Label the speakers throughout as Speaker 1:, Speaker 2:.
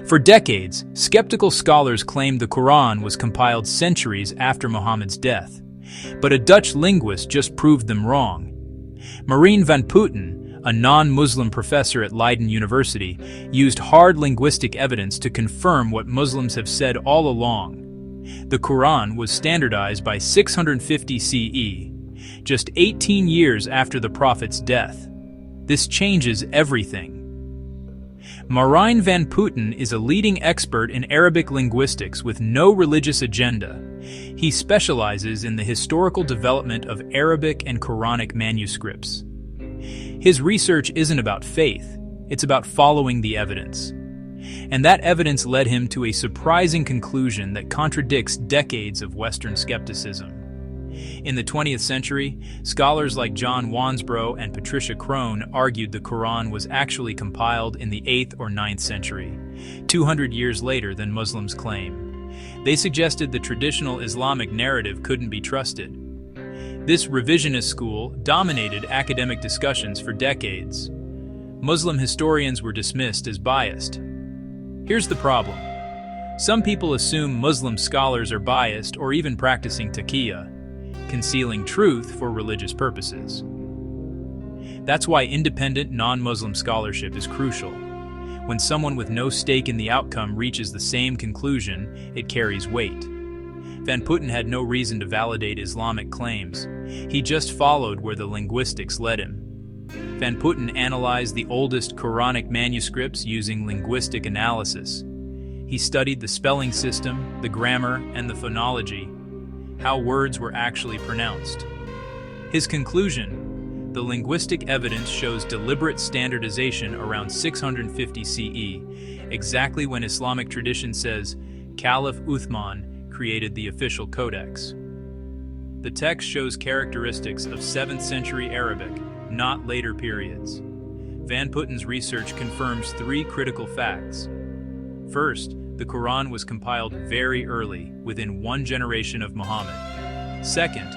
Speaker 1: For decades, skeptical scholars claimed the Quran was compiled centuries after Muhammad's death. But a Dutch linguist just proved them wrong. Marijn van Putten, a non-Muslim professor at Leiden University, used hard linguistic evidence to confirm what Muslims have said all along. The Quran was standardized by 650 CE, just 18 years after the Prophet's death. This changes everything. Marijn van Putten is a leading expert in Arabic linguistics with no religious agenda. He specializes in the historical development of Arabic and Quranic manuscripts. His research isn't about faith, it's about following the evidence. And that evidence led him to a surprising conclusion that contradicts decades of Western skepticism. In the 20th century, scholars like John Wansbrough and Patricia Crone argued the Quran was actually compiled in the 8th or 9th century, 200 years later than Muslims claim. They suggested the traditional Islamic narrative couldn't be trusted. This revisionist school dominated academic discussions for decades. Muslim historians were dismissed as biased. Here's the problem. Some people assume Muslim scholars are biased or even practicing Taqiyya, concealing truth for religious purposes. That's why independent non-Muslim scholarship is crucial. When someone with no stake in the outcome reaches the same conclusion, it carries weight. Van Putten had no reason to validate Islamic claims. He just followed where the linguistics led him. Van Putten analyzed the oldest Quranic manuscripts using linguistic analysis. He studied the spelling system, the grammar, and the phonology, how words were actually pronounced. His conclusion: the linguistic evidence shows deliberate standardization around 650 CE, exactly when Islamic tradition says Caliph Uthman created the official codex. The text shows characteristics of 7th century Arabic, not later periods. Van Putten's research confirms 3 critical facts. First, the Quran was compiled very early, within 1 generation of Muhammad. Second,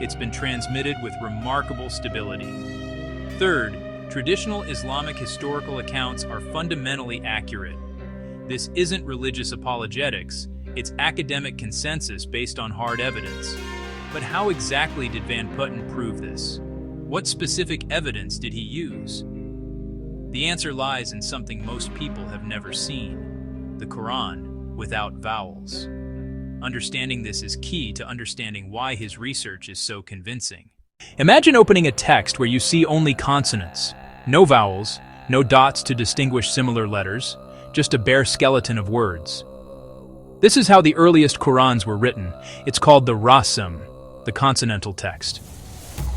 Speaker 1: it's been transmitted with remarkable stability. Third, traditional Islamic historical accounts are fundamentally accurate. This isn't religious apologetics, it's academic consensus based on hard evidence. But how exactly did Van Putten prove this? What specific evidence did he use? The answer lies in something most people have never seen: the Quran without vowels. Understanding this is key to understanding why his research is so convincing. Imagine opening a text where you see only consonants, no vowels, no dots to distinguish similar letters, just a bare skeleton of words. This is how the earliest Qurans were written. It's called the Rasm, the consonantal text.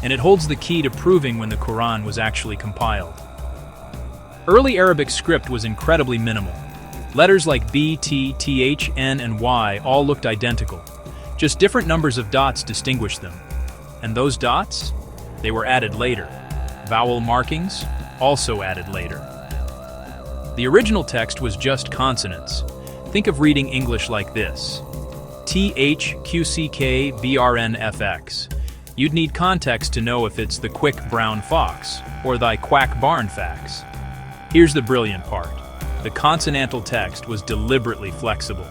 Speaker 1: And it holds the key to proving when the Quran was actually compiled. Early Arabic script was incredibly minimal. Letters like B, T, TH, N, and Y all looked identical. Just different numbers of dots distinguished them. And those dots? They were added later. Vowel markings? Also added later. The original text was just consonants. Think of reading English like this: THQCKBRNFX. You'd need context to know if it's the quick brown fox or thy quack barn fax. Here's the brilliant part. The consonantal text was deliberately flexible.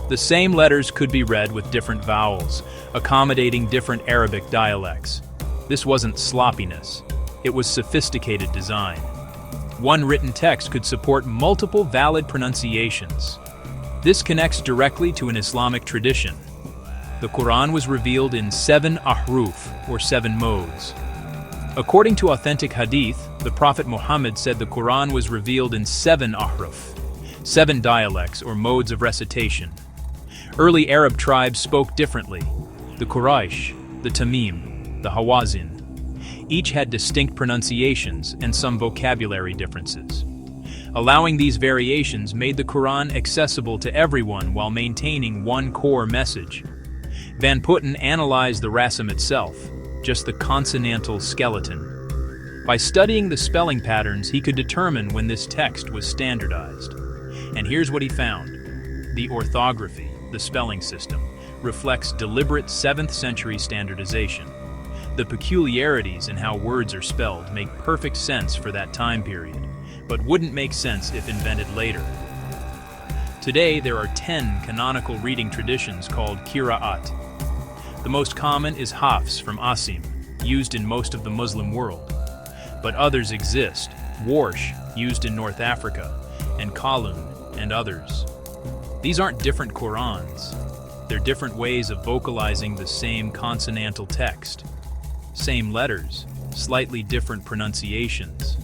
Speaker 1: The same letters could be read with different vowels, accommodating different Arabic dialects. This wasn't sloppiness, it was sophisticated design. One written text could support multiple valid pronunciations. This connects directly to an Islamic tradition. The Quran was revealed in 7 ahruf, or 7 modes. According to authentic hadith, the Prophet Muhammad said the Quran was revealed in 7 ahruf, 7 dialects or modes of recitation. Early Arab tribes spoke differently. The Quraysh, the Tamim, the Hawazin. Each had distinct pronunciations and some vocabulary differences. Allowing these variations made the Quran accessible to everyone while maintaining one core message. Van Putten analyzed the Rasm itself, just the consonantal skeleton. By studying the spelling patterns, he could determine when this text was standardized. And here's what he found. The orthography, the spelling system, reflects deliberate 7th century standardization. The peculiarities in how words are spelled make perfect sense for that time period, but wouldn't make sense if invented later. Today, there are 10 canonical reading traditions called qira'at. The most common is Hafs from Asim, used in most of the Muslim world. But others exist, Warsh, used in North Africa, and Qalun, and others. These aren't different Qurans. They're different ways of vocalizing the same consonantal text. Same letters, slightly different pronunciations.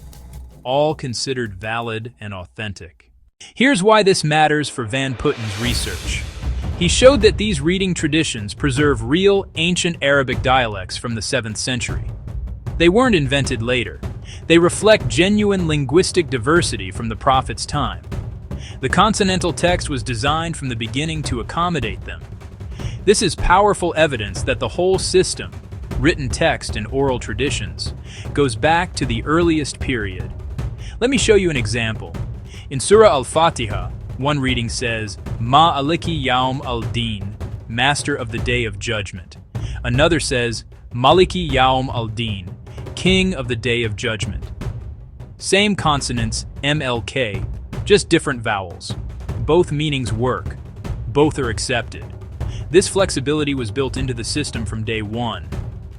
Speaker 1: All considered valid and authentic. Here's why this matters for Van Putten's research. He showed that these reading traditions preserve real, ancient Arabic dialects from the 7th century. They weren't invented later. They reflect genuine linguistic diversity from the Prophet's time. The consonantal text was designed from the beginning to accommodate them. This is powerful evidence that the whole system, written text and oral traditions, goes back to the earliest period. Let me show you an example. In Surah Al-Fatiha, one reading says, Ma'aliki Yawm al-Din, Master of the Day of Judgment. Another says, Maliki Yawm al-Din, King of the Day of Judgment. Same consonants, MLK, just different vowels. Both meanings work. Both are accepted. This flexibility was built into the system from day one.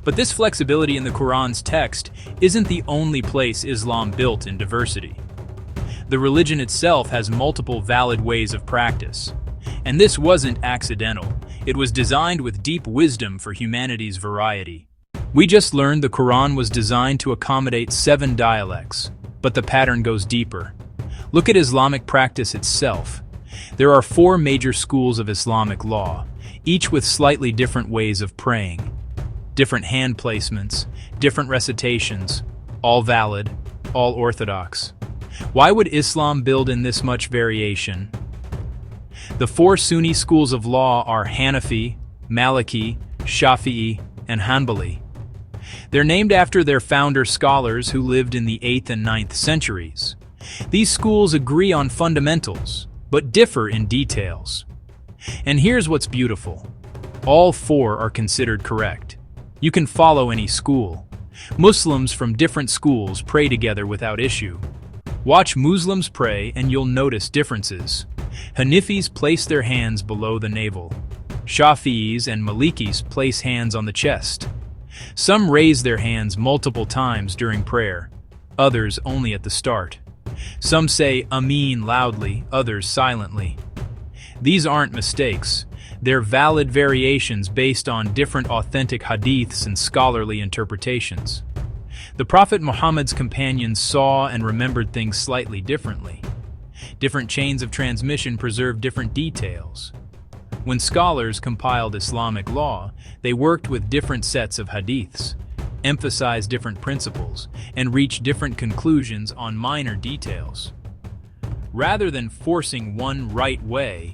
Speaker 1: But this flexibility in the Quran's text isn't the only place Islam built in diversity. The religion itself has multiple valid ways of practice. And this wasn't accidental. It was designed with deep wisdom for humanity's variety. We just learned the Quran was designed to accommodate 7 dialects, but the pattern goes deeper. Look at Islamic practice itself. There are 4 major schools of Islamic law, each with slightly different ways of praying. Different hand placements, different recitations, all valid, all orthodox. Why would Islam build in this much variation? The 4 Sunni schools of law are Hanafi, Maliki, Shafi'i, and Hanbali. They're named after their founder scholars who lived in the 8th and 9th centuries. These schools agree on fundamentals, but differ in details. And here's what's beautiful. All 4 are considered correct. You can follow any school. Muslims from different schools pray together without issue. Watch Muslims pray and you'll notice differences. Hanifis place their hands below the navel. Shafi'is and Malikis place hands on the chest. Some raise their hands multiple times during prayer, others only at the start. Some say Ameen loudly, others silently. These aren't mistakes. They're valid variations based on different authentic hadiths and scholarly interpretations. The Prophet Muhammad's companions saw and remembered things slightly differently. Different chains of transmission preserve different details. When scholars compiled Islamic law, they worked with different sets of hadiths, emphasized different principles, and reached different conclusions on minor details. Rather than forcing one right way,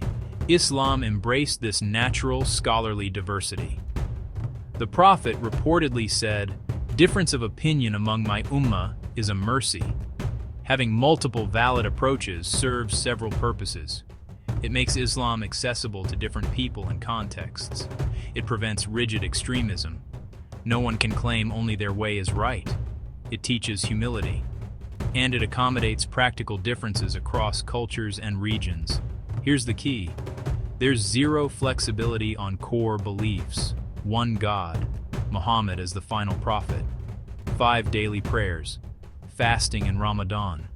Speaker 1: Islam embraced this natural scholarly diversity. The Prophet reportedly said, "Difference of opinion among my ummah is a mercy." Having multiple valid approaches serves several purposes. It makes Islam accessible to different people and contexts. It prevents rigid extremism. No one can claim only their way is right. It teaches humility. And it accommodates practical differences across cultures and regions. Here's the key. There's zero flexibility on core beliefs. One God, Muhammad as the final prophet. 5 daily prayers, fasting and Ramadan.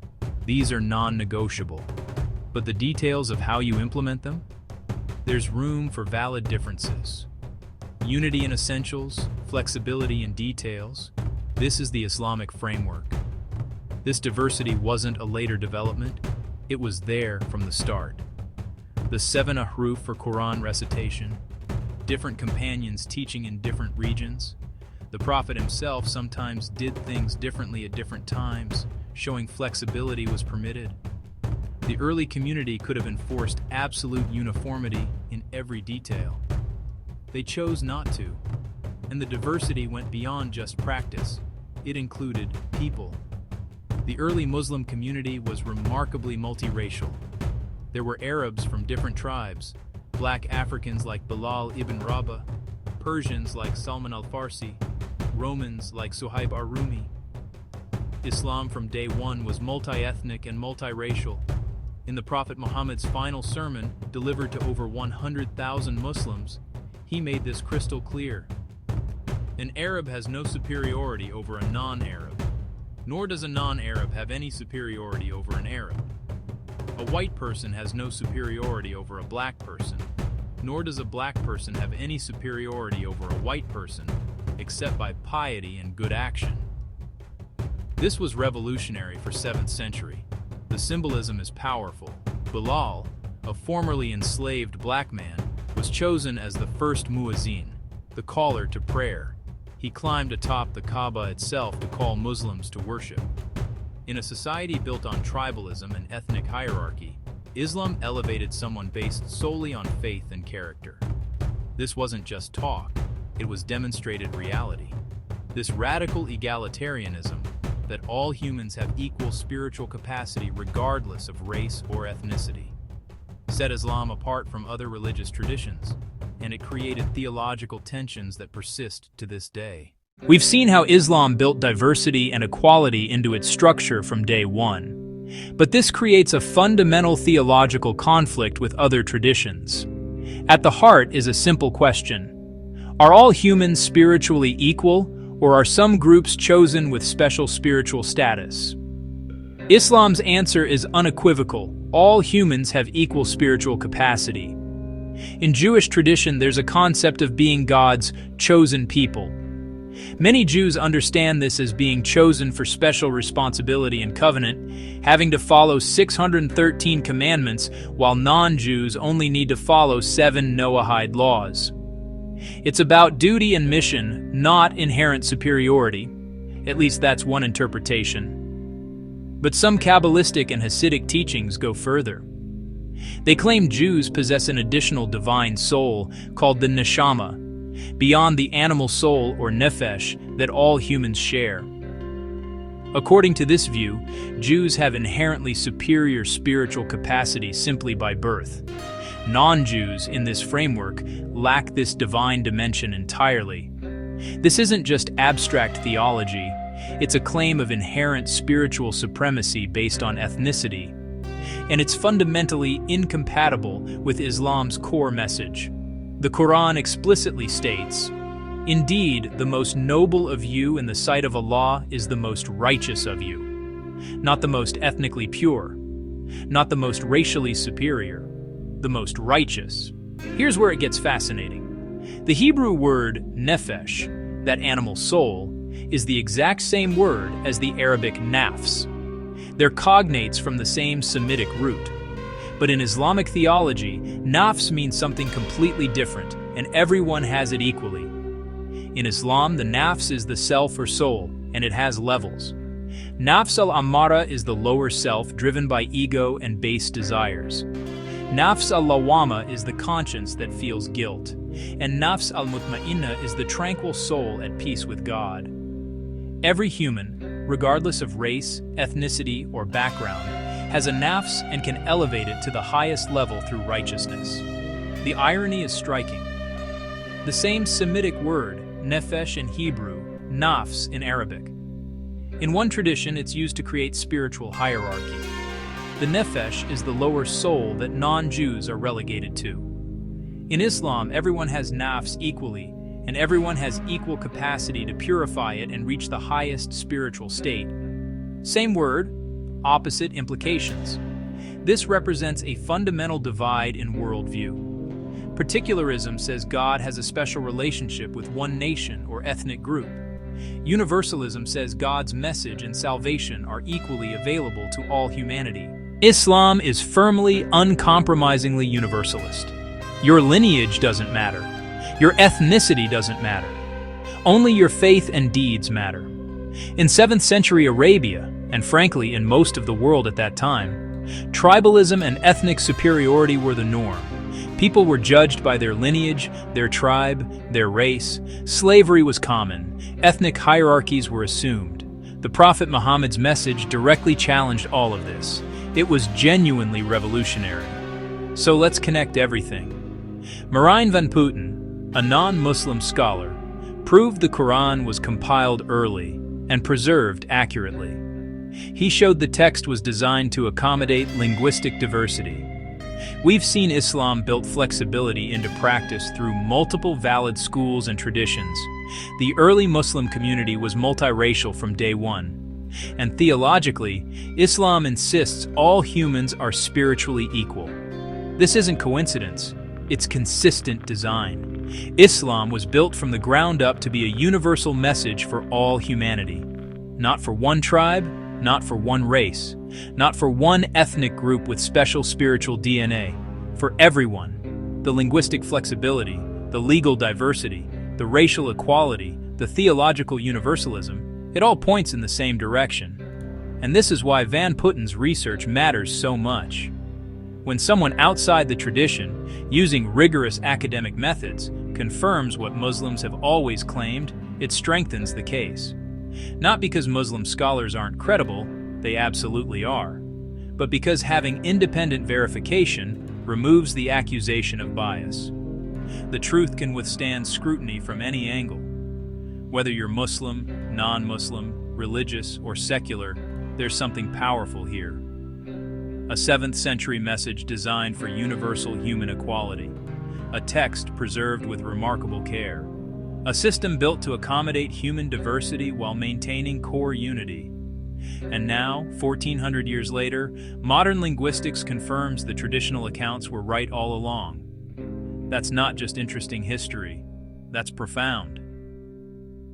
Speaker 1: These are non-negotiable. But the details of how you implement them? There's room for valid differences. Unity in essentials, flexibility in details. This is the Islamic framework. This diversity wasn't a later development. It was there from the start. The 7 ahruf for Quran recitation, different companions teaching in different regions. The Prophet himself sometimes did things differently at different times, showing flexibility was permitted. The early community could have enforced absolute uniformity in every detail. They chose not to, and the diversity went beyond just practice. It included people. The early Muslim community was remarkably multiracial. There were Arabs from different tribes, Black Africans like Bilal ibn Rabah, Persians like Salman al-Farsi, Romans like Suhaib ar-Rumi. Islam from day one was multi-ethnic and multiracial. In the Prophet Muhammad's final sermon, delivered to over 100,000 Muslims, he made this crystal clear. An Arab has no superiority over a non-Arab, nor does a non-Arab have any superiority over an Arab. A white person has no superiority over a black person, nor does a black person have any superiority over a white person, except by piety and good action. This was revolutionary for 7th century. The symbolism is powerful. Bilal, a formerly enslaved black man, was chosen as the first muezzin, the caller to prayer. He climbed atop the Kaaba itself to call Muslims to worship. In a society built on tribalism and ethnic hierarchy, Islam elevated someone based solely on faith and character. This wasn't just talk, it was demonstrated reality. This radical egalitarianism, that all humans have equal spiritual capacity regardless of race or ethnicity, set Islam apart from other religious traditions, and it created theological tensions that persist to this day. We've seen how Islam built diversity and equality into its structure from day one. But this creates a fundamental theological conflict with other traditions. At the heart is a simple question: are all humans spiritually equal, or are some groups chosen with special spiritual status? Islam's answer is unequivocal: all humans have equal spiritual capacity. In Jewish tradition, there's a concept of being God's chosen people. Many Jews understand this as being chosen for special responsibility and covenant, having to follow 613 commandments, while non-Jews only need to follow 7 Noahide laws. It's about duty and mission, not inherent superiority. At least that's one interpretation. But some Kabbalistic and Hasidic teachings go further. They claim Jews possess an additional divine soul called the neshama, beyond the animal soul or nefesh that all humans share. According to this view, Jews have inherently superior spiritual capacity simply by birth. Non-Jews in this framework lack this divine dimension entirely. This isn't just abstract theology, it's a claim of inherent spiritual supremacy based on ethnicity, and it's fundamentally incompatible with Islam's core message. The Quran explicitly states, "Indeed, the most noble of you in the sight of Allah is the most righteous of you," not the most ethnically pure, not the most racially superior, the most righteous. Here's where it gets fascinating. The Hebrew word nefesh, that animal soul, is the exact same word as the Arabic nafs. They're cognates from the same Semitic root. But in Islamic theology, nafs means something completely different, and everyone has it equally. In Islam, the nafs is the self or soul, and it has levels. Nafs al-ammara is the lower self driven by ego and base desires. Nafs al-lawama is the conscience that feels guilt, and nafs al-mutma'inna is the tranquil soul at peace with God. Every human, regardless of race, ethnicity, or background, has a nafs and can elevate it to the highest level through righteousness. The irony is striking. The same Semitic word, nefesh in Hebrew, nafs in Arabic. In one tradition, it's used to create spiritual hierarchy. The nefesh is the lower soul that non-Jews are relegated to. In Islam, everyone has nafs equally, and everyone has equal capacity to purify it and reach the highest spiritual state. Same word, opposite implications. This represents a fundamental divide in worldview. Particularism says God has a special relationship with one nation or ethnic group. Universalism says God's message and salvation are equally available to all humanity. Islam is firmly, uncompromisingly universalist. Your lineage doesn't matter. Your ethnicity doesn't matter. Only your faith and deeds matter. In 7th century Arabia, and frankly in most of the world at that time, tribalism and ethnic superiority were the norm. People were judged by their lineage, their tribe, their race. Slavery was common. Ethnic hierarchies were assumed. The Prophet Muhammad's message directly challenged all of this. It was genuinely revolutionary. So let's connect everything. Marijn van Putten, a non-Muslim scholar, proved the Quran was compiled early and preserved accurately. He showed the text was designed to accommodate linguistic diversity. We've seen Islam built flexibility into practice through multiple valid schools and traditions. The early Muslim community was multiracial from day one. And theologically, Islam insists all humans are spiritually equal. This isn't coincidence, it's consistent design. Islam was built from the ground up to be a universal message for all humanity. Not for one tribe, not for one race, not for one ethnic group with special spiritual DNA. For everyone. The linguistic flexibility, the legal diversity, the racial equality, the theological universalism, it all points in the same direction. And this is why Van Putten's research matters so much. When someone outside the tradition, using rigorous academic methods, confirms what Muslims have always claimed, it strengthens the case. Not because Muslim scholars aren't credible, they absolutely are, but because having independent verification removes the accusation of bias. The truth can withstand scrutiny from any angle. Whether you're Muslim, non-Muslim, religious, or secular, there's something powerful here. A 7th century message designed for universal human equality. A text preserved with remarkable care. A system built to accommodate human diversity while maintaining core unity. And now, 1400 years later, modern linguistics confirms the traditional accounts were right all along. That's not just interesting history, that's profound.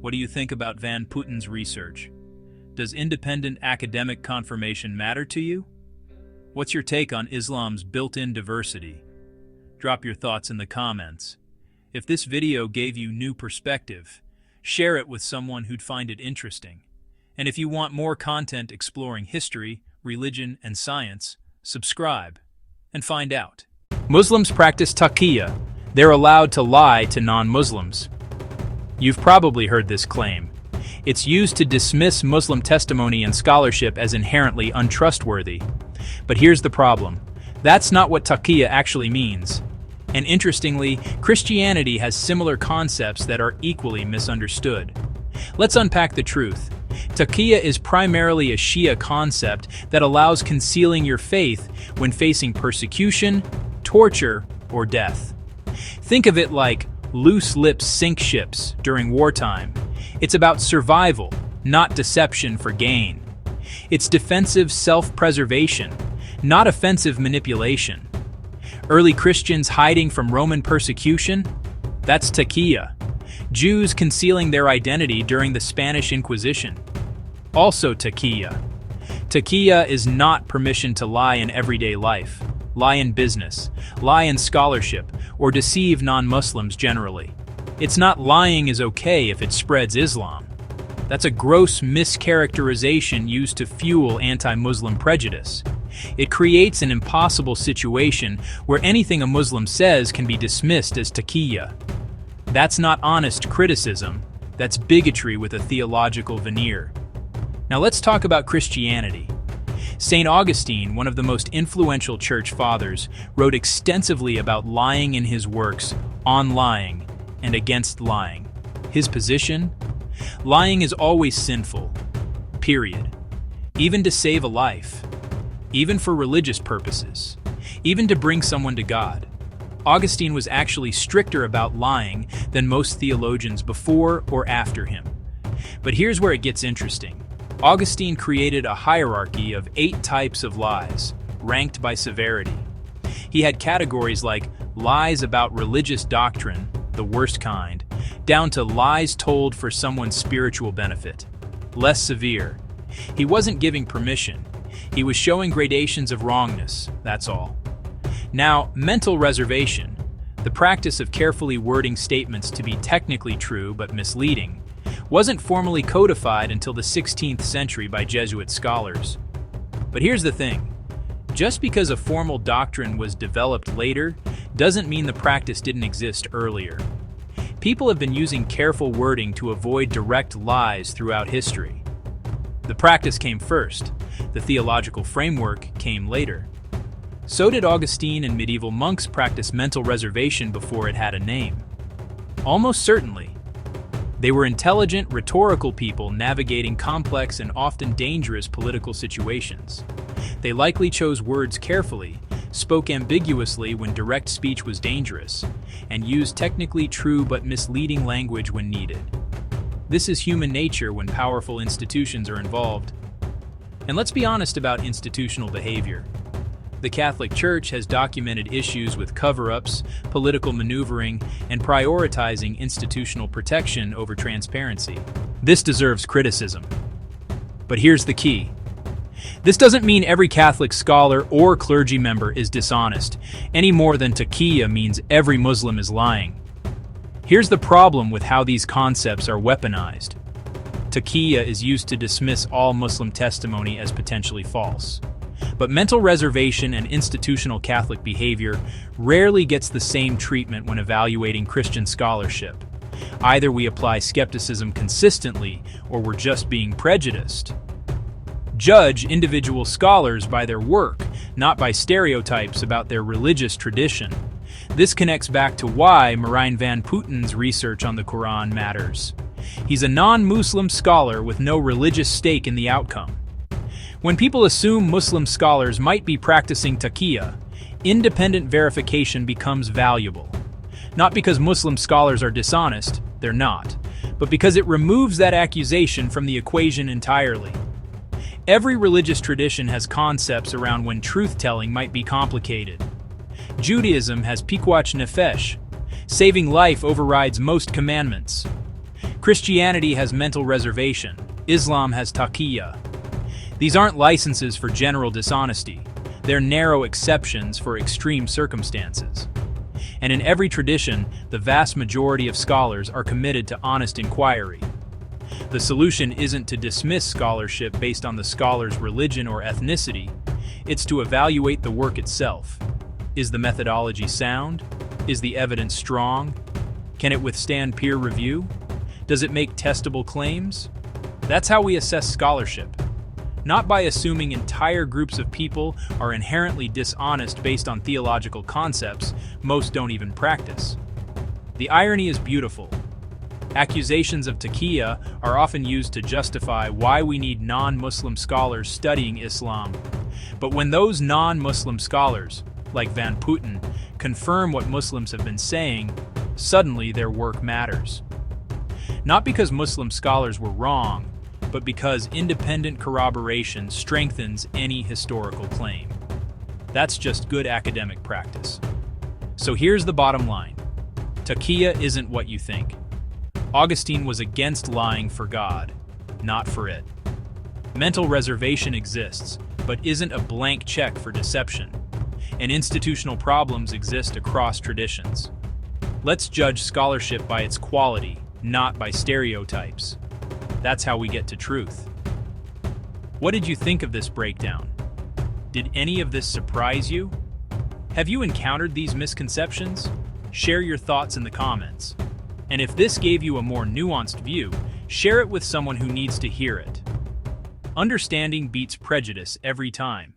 Speaker 1: What do you think about Van Putten's research? Does independent academic confirmation matter to you? What's your take on Islam's built-in diversity? Drop your thoughts in the comments. If this video gave you new perspective, share it with someone who'd find it interesting. And if you want more content exploring history, religion, and science, subscribe and find out. Muslims practice Taqiyya. They're allowed to lie to non-Muslims. You've probably heard this claim. It's used to dismiss Muslim testimony and scholarship as inherently untrustworthy. But here's the problem. That's not what Taqiyya actually means. And interestingly, Christianity has similar concepts that are equally misunderstood. Let's unpack the truth. Taqiyya is primarily a Shia concept that allows concealing your faith when facing persecution, torture, or death. Think of it like loose lips sink ships during wartime. It's about survival, not deception for gain. It's defensive self-preservation, not offensive manipulation. Early Christians hiding from Roman persecution? That's Taqiyya. Jews concealing their identity during the Spanish Inquisition. Also Taqiyya. Taqiyya is not permission to lie in everyday life, lie in business, lie in scholarship, or deceive non-Muslims generally. It's not lying is okay if it spreads Islam. That's a gross mischaracterization used to fuel anti-Muslim prejudice. It creates an impossible situation where anything a Muslim says can be dismissed as taqiyya. That's not honest criticism, that's bigotry with a theological veneer. Now let's talk about Christianity. St. Augustine, one of the most influential church fathers, wrote extensively about lying in his works, On Lying and Against Lying. His position? Lying is always sinful, period. Even to save a life. Even for religious purposes. Even to bring someone to God. Augustine was actually stricter about lying than most theologians before or after him. But here's where it gets interesting. Augustine created a hierarchy of 8 types of lies, ranked by severity. He had categories like lies about religious doctrine, the worst kind, down to lies told for someone's spiritual benefit, less severe. He wasn't giving permission. He was showing gradations of wrongness, that's all. Now, mental reservation, the practice of carefully wording statements to be technically true but misleading, wasn't formally codified until the 16th century by Jesuit scholars. But here's the thing. Just because a formal doctrine was developed later doesn't mean the practice didn't exist earlier. People have been using careful wording to avoid direct lies throughout history. The practice came first. The theological framework came later. So did Augustine and medieval monks practice mental reservation before it had a name. Almost certainly. They were intelligent, rhetorical people navigating complex and often dangerous political situations. They likely chose words carefully, spoke ambiguously when direct speech was dangerous, and used technically true but misleading language when needed. This is human nature when powerful institutions are involved. And let's be honest about institutional behavior. The Catholic Church has documented issues with cover-ups, political maneuvering, and prioritizing institutional protection over transparency. This deserves criticism. But here's the key. This doesn't mean every Catholic scholar or clergy member is dishonest, any more than Taqiyya means every Muslim is lying. Here's the problem with how these concepts are weaponized. Taqiyya is used to dismiss all Muslim testimony as potentially false. But mental reservation and institutional Catholic behavior rarely gets the same treatment when evaluating Christian scholarship. Either we apply skepticism consistently, or we're just being prejudiced. Judge individual scholars by their work, not by stereotypes about their religious tradition. This connects back to why Marijn van Putten's research on the Quran matters. He's a non-Muslim scholar with no religious stake in the outcome. When people assume Muslim scholars might be practicing Taqiyya, independent verification becomes valuable. Not because Muslim scholars are dishonest, they're not, but because it removes that accusation from the equation entirely. Every religious tradition has concepts around when truth-telling might be complicated. Judaism has pikuach nefesh. Saving life overrides most commandments. Christianity has mental reservation. Islam has taqiyya. These aren't licenses for general dishonesty. They're narrow exceptions for extreme circumstances. And in every tradition, the vast majority of scholars are committed to honest inquiry. The solution isn't to dismiss scholarship based on the scholar's religion or ethnicity. It's to evaluate the work itself. Is the methodology sound? Is the evidence strong? Can it withstand peer review? Does it make testable claims? That's how we assess scholarship. Not by assuming entire groups of people are inherently dishonest based on theological concepts most don't even practice. The irony is beautiful. Accusations of Taqiyya are often used to justify why we need non-Muslim scholars studying Islam. But when those non-Muslim scholars, like Van Putten, confirm what Muslims have been saying, suddenly their work matters. Not because Muslim scholars were wrong, but because independent corroboration strengthens any historical claim. That's just good academic practice. So here's the bottom line. Taqiyya isn't what you think. Augustine was against lying for God, not for it. Mental reservation exists, but isn't a blank check for deception. And institutional problems exist across traditions. Let's judge scholarship by its quality, not by stereotypes. That's how we get to truth. What did you think of this breakdown? Did any of this surprise you? Have you encountered these misconceptions? Share your thoughts in the comments. And if this gave you a more nuanced view, share it with someone who needs to hear it. Understanding beats prejudice every time.